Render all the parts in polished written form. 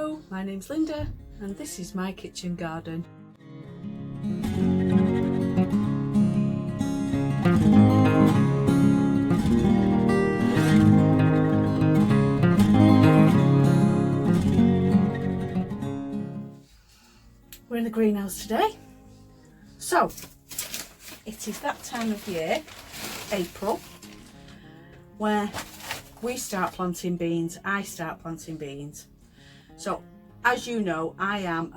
Hello, my name's Linda and this is my kitchen garden. We're in the greenhouse today. So, it is that time of year, April, where we start planting beans. I start planting beans. So, as you know, I am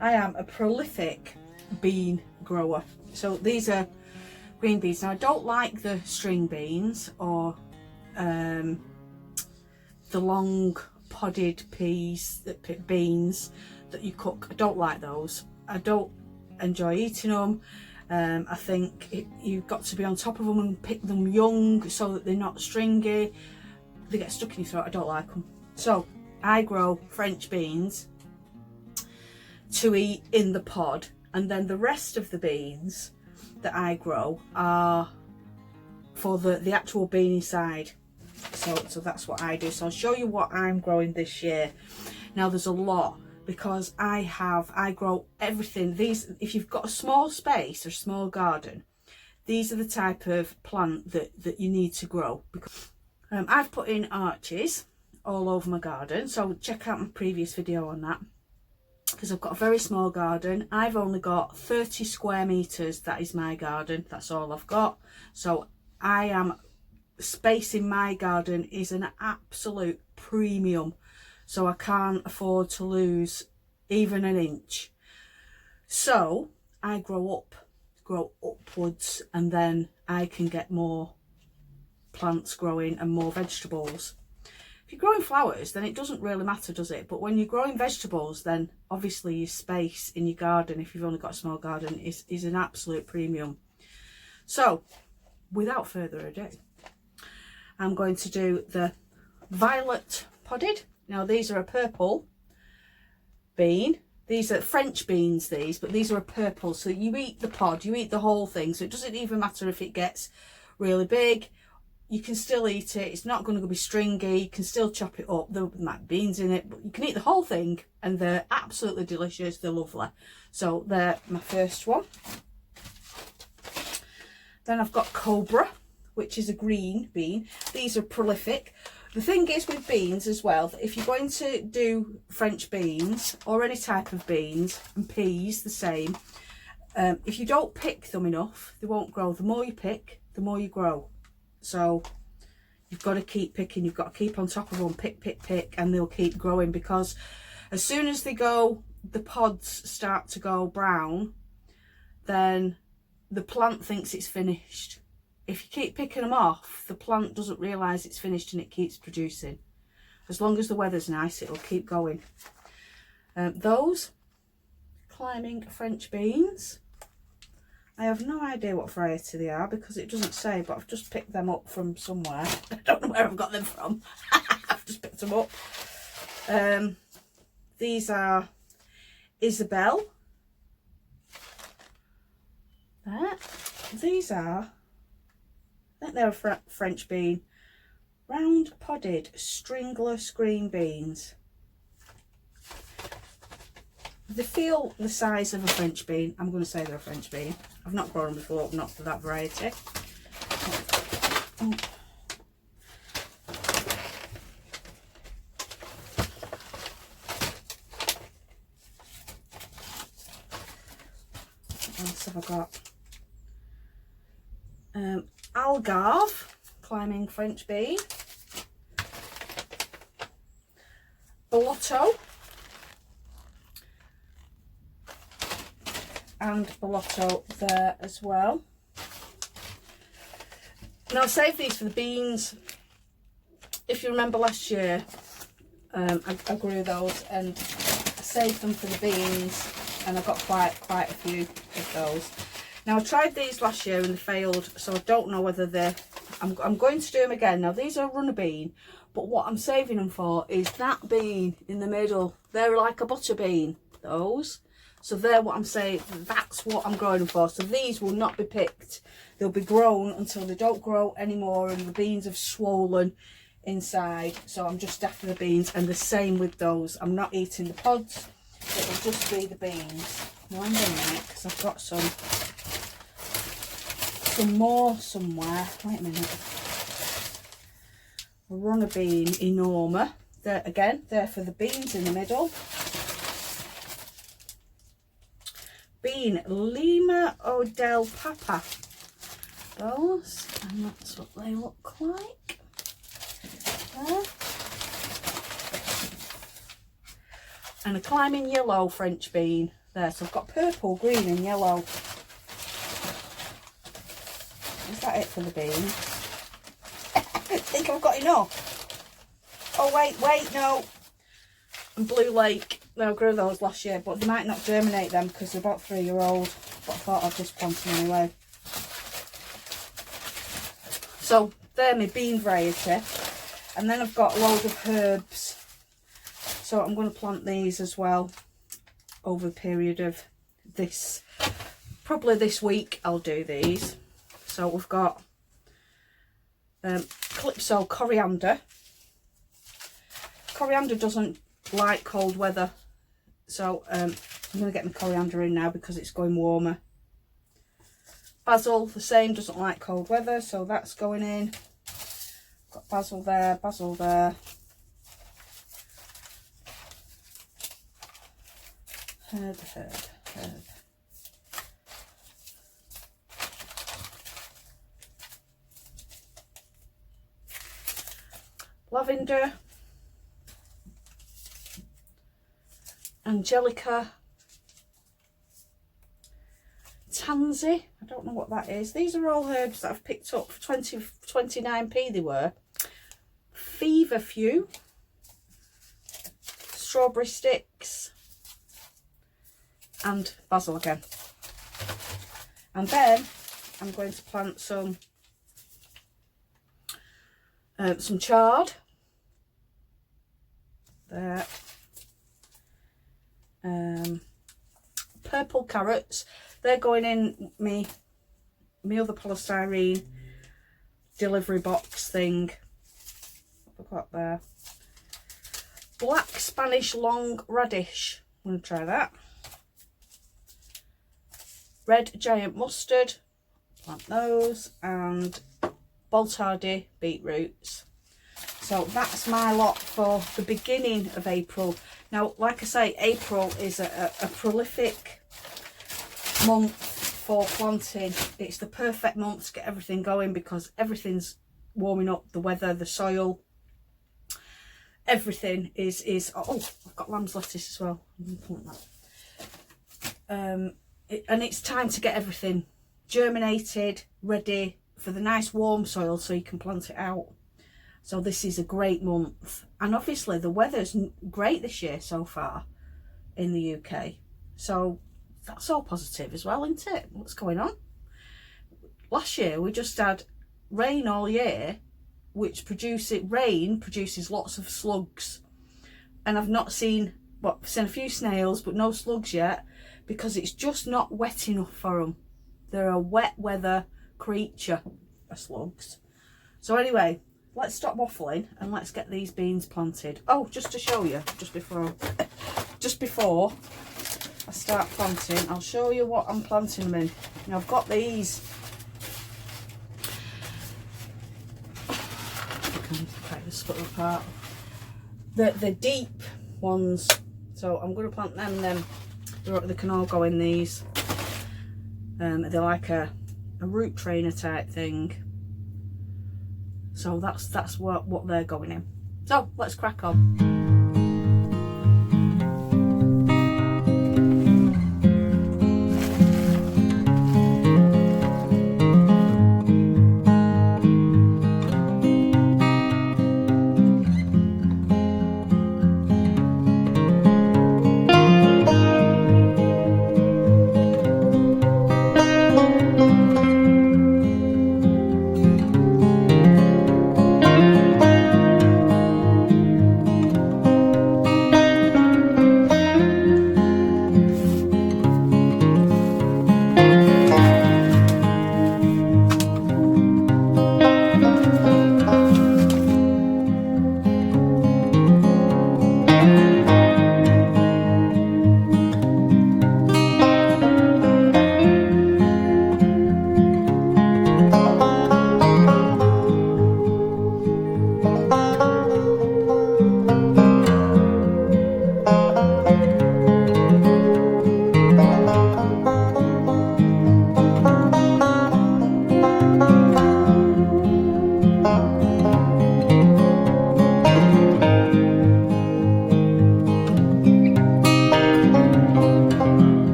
a prolific bean grower. So these are green beans. Now I don't like the string beans or the long podded beans that you cook. I don't like those. I don't enjoy eating them. I think you've got to be on top of them and pick them young so that they're not stringy. They get stuck in your throat. I don't like them. So I grow French beans to eat in the pod, and then the rest of the beans that I grow are for the actual beanie side. So that's what I do. So I'll show you what I'm growing this year. Now there's a lot, because I grow everything. These, if you've got a small space or small garden, these are the type of plant that you need to grow. Because I've put in arches all over my garden, so check out my previous video on that, because I've got a very small garden. I've only got 30 square meters. That is my garden. That's all I've got. So space in my garden is an absolute premium, so I can't afford to lose even an inch. So I grow upwards, and then I can get more plants growing and more vegetables. If you're growing flowers, then it doesn't really matter, does it? But when you're growing vegetables, then obviously your space in your garden, if you've only got a small garden, is an absolute premium. So without further ado, I'm going to do the violet podded. Now these are a purple bean. These are French beans, but these are a purple. So you eat the pod, you eat the whole thing. So it doesn't even matter if it gets really big. You can still eat it. It's not going to be stringy. You can still chop it up. There might be beans in it, but you can eat the whole thing, and they're absolutely delicious. They're lovely. So they're my first one. Then I've got Cobra, which is a green bean. These are prolific. The thing is with beans as well, that if you're going to do French beans or any type of beans, and peas the same, if you don't pick them enough, they won't grow. The more you pick, the more you grow. So you've got to keep picking. You've got to keep on top of them. Pick, and they'll keep growing, because as soon as the pods start to go brown, then the plant thinks it's finished. If you keep picking them off, the plant doesn't realise it's finished, and it keeps producing. As long as the weather's nice, it'll keep going. Those climbing French beans, I have no idea what variety they are, because it doesn't say, but I've just picked them up from somewhere. I don't know where I've got them from. I've just picked them up. These are Isabelle. These are, I think they're a French bean. Round podded stringless green beans. They feel the size of a French bean. I'm going to say they're a French bean. I've not grown them before, not for that variety. Oh. What else have I got? Algarve, climbing French bean. Bellotto. And Bellotto there as well. Now I saved these for the beans. If you remember last year, I grew those and I saved them for the beans, and I got quite a few of those. Now I tried these last year and they failed, so I don't know whether they're, I'm going to do them again. Now these are runner bean, but what I'm saving them for is that bean in the middle. They're like a butter bean, those. So they're what I'm saying, that's what I'm growing them for. So these will not be picked. They'll be grown until they don't grow anymore and the beans have swollen inside, so I'm just after the beans. And the same with those, I'm not eating the pods, it'll just be the beans. Now I'm going to, because I've got some more somewhere. Wait a minute. A runner bean enorma. There again, there for the beans in the middle. Bean Lima Odell Papa. Those, and that's what they look like. There. And a climbing yellow French bean. There, so I've got purple, green and yellow. Is that it for the beans? I think I've got enough. Oh wait, no. And Blue Lake. I grew those last year, but they might not germinate them because they're about 3-year-old. But I thought I'd just plant them anyway. So they're my bean variety. And then I've got a load of herbs. So I'm going to plant these as well over the period of this. Probably this week I'll do these. So we've got Calypso coriander. Coriander doesn't like cold weather. So I'm going to get my coriander in now because it's going warmer. Basil, the same, doesn't like cold weather, so that's going in. Got basil there, basil there. Herb. Lavender. Angelica. Tansy. I don't know what that is. These are all herbs that I've picked up for 29p they were. Feverfew. Strawberry sticks. And basil again. And then I'm going to plant some chard. There. Purple carrots. They're going in me other polystyrene delivery box thing. What have I got there? Black Spanish long radish. I'm going to try that. Red giant mustard. Plant those. And Boltardy beetroots. So that's my lot for the beginning of April. Now, like I say, April is a prolific month for planting. It's the perfect month to get everything going because everything's warming up, the weather, the soil, everything is oh, I've got lamb's lettuce as well. And it's time to get everything germinated, ready for the nice warm soil so you can plant it out. So this is a great month, and obviously the weather's great this year so far in the UK, so that's all positive as well, isn't it? What's going on? Last year we just had rain all year, which rain produces lots of slugs, and I've not seen, well, I've seen a few snails but no slugs yet because it's just not wet enough for them. They're a wet weather creature, the slugs. So anyway, let's stop waffling and let's get these beans planted. Oh, just to show you, just before I start planting, I'll show you what I'm planting them in. Now I've got these. I can try to split them apart. The deep ones. So I'm going to plant them. Then they can all go in these. They're like a root trainer type thing. So that's what they're going in. So let's crack on.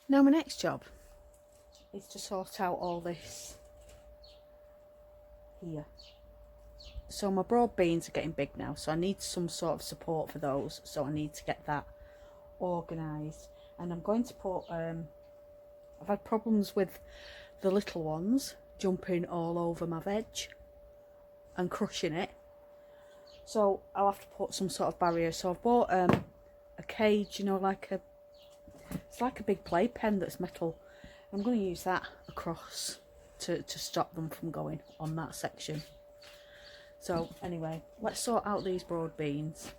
Now my next job is to sort out all this here. So my broad beans are getting big now, so I need some sort of support for those, so I need to get that organised. And I'm going to put I've had problems with the little ones jumping all over my veg and crushing it, so I'll have to put some sort of barrier. So I've bought a cage, you know, it's like a big playpen that's metal. I'm going to use that across to stop them from going on that section. So anyway, let's sort out these broad beans.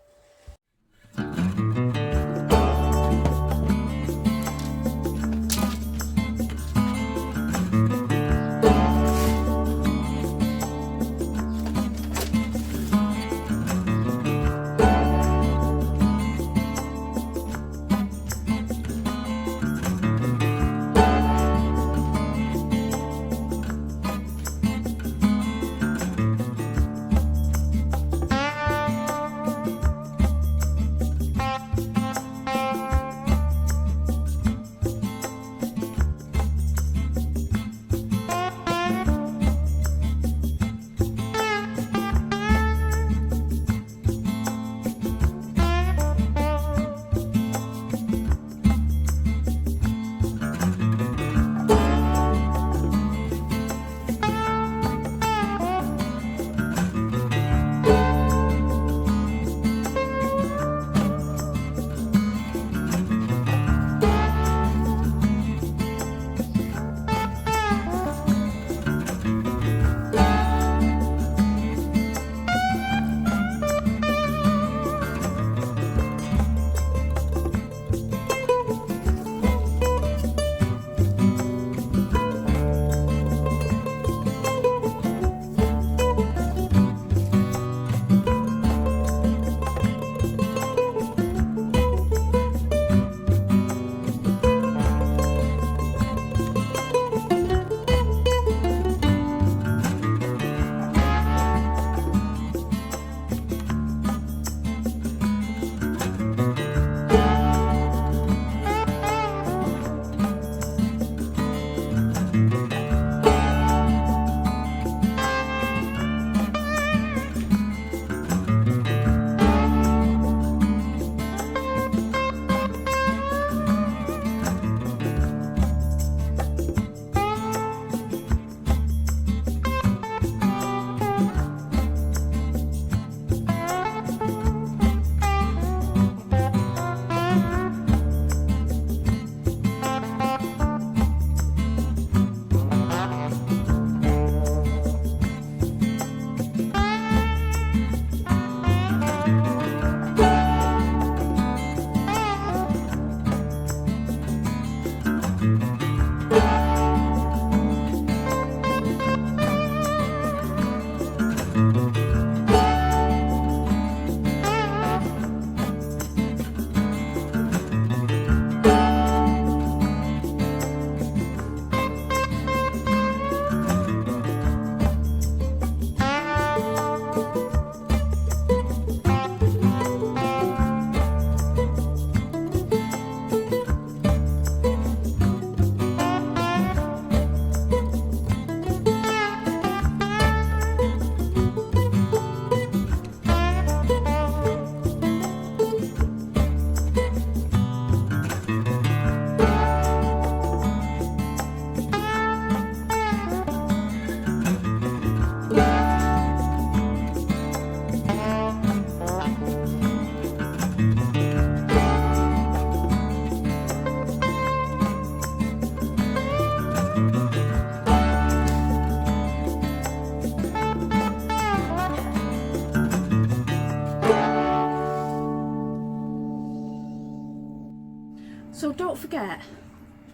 So don't forget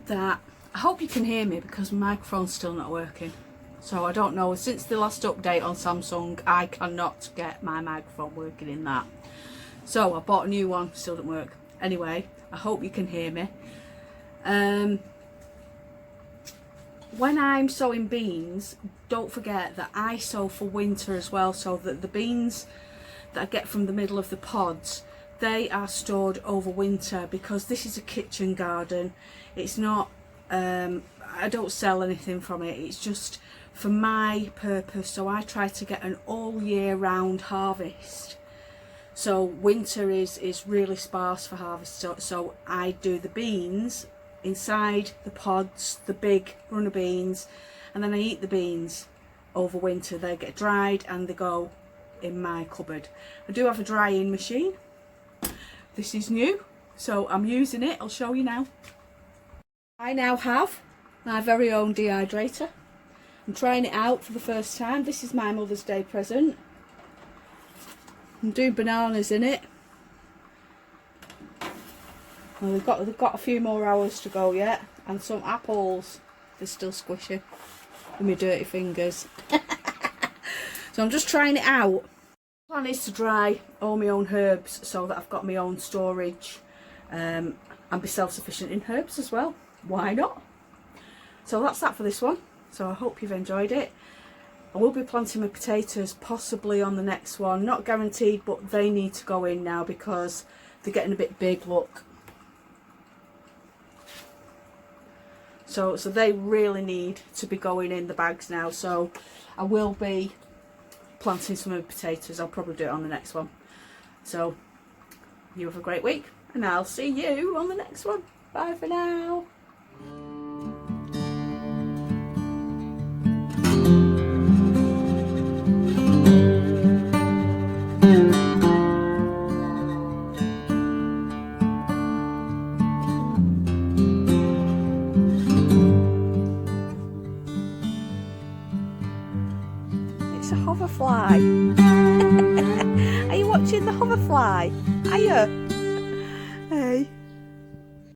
that, I hope you can hear me because my microphone's still not working. So I don't know, since the last update on Samsung, I cannot get my microphone working in that. So I bought a new one, still didn't work. Anyway, I hope you can hear me. When I'm sowing beans, don't forget that I sow for winter as well, so that the beans that I get from the middle of the pods, they are stored over winter because this is a kitchen garden. It's not, I don't sell anything from it, it's just for my purpose. So I try to get an all year round harvest. So winter is really sparse for harvest. So I do the beans inside the pods, the big runner beans, and then I eat the beans over winter. They get dried and they go in my cupboard. I do have a drying machine. This is new, so I'm using it. I'll show you now. I now have my very own dehydrator. I'm trying it out for the first time. This is my Mother's Day present. I'm doing bananas in it. Well, they've got a few more hours to go yet, and some apples. They're still squishy with my dirty fingers. So I'm just trying it out. The plan is to dry all my own herbs so that I've got my own storage, and be self-sufficient in herbs as well. Why not? So that's that for this one. So I hope you've enjoyed it. I will be planting my potatoes possibly on the next one. Not guaranteed, but they need to go in now because they're getting a bit big, look. So they really need to be going in the bags now. So I will be planting some of the potatoes. I'll probably do it on the next one. So you have a great week and I'll see you on the next one. Bye for now. It's a hoverfly. Are you watching the hoverfly? Are you?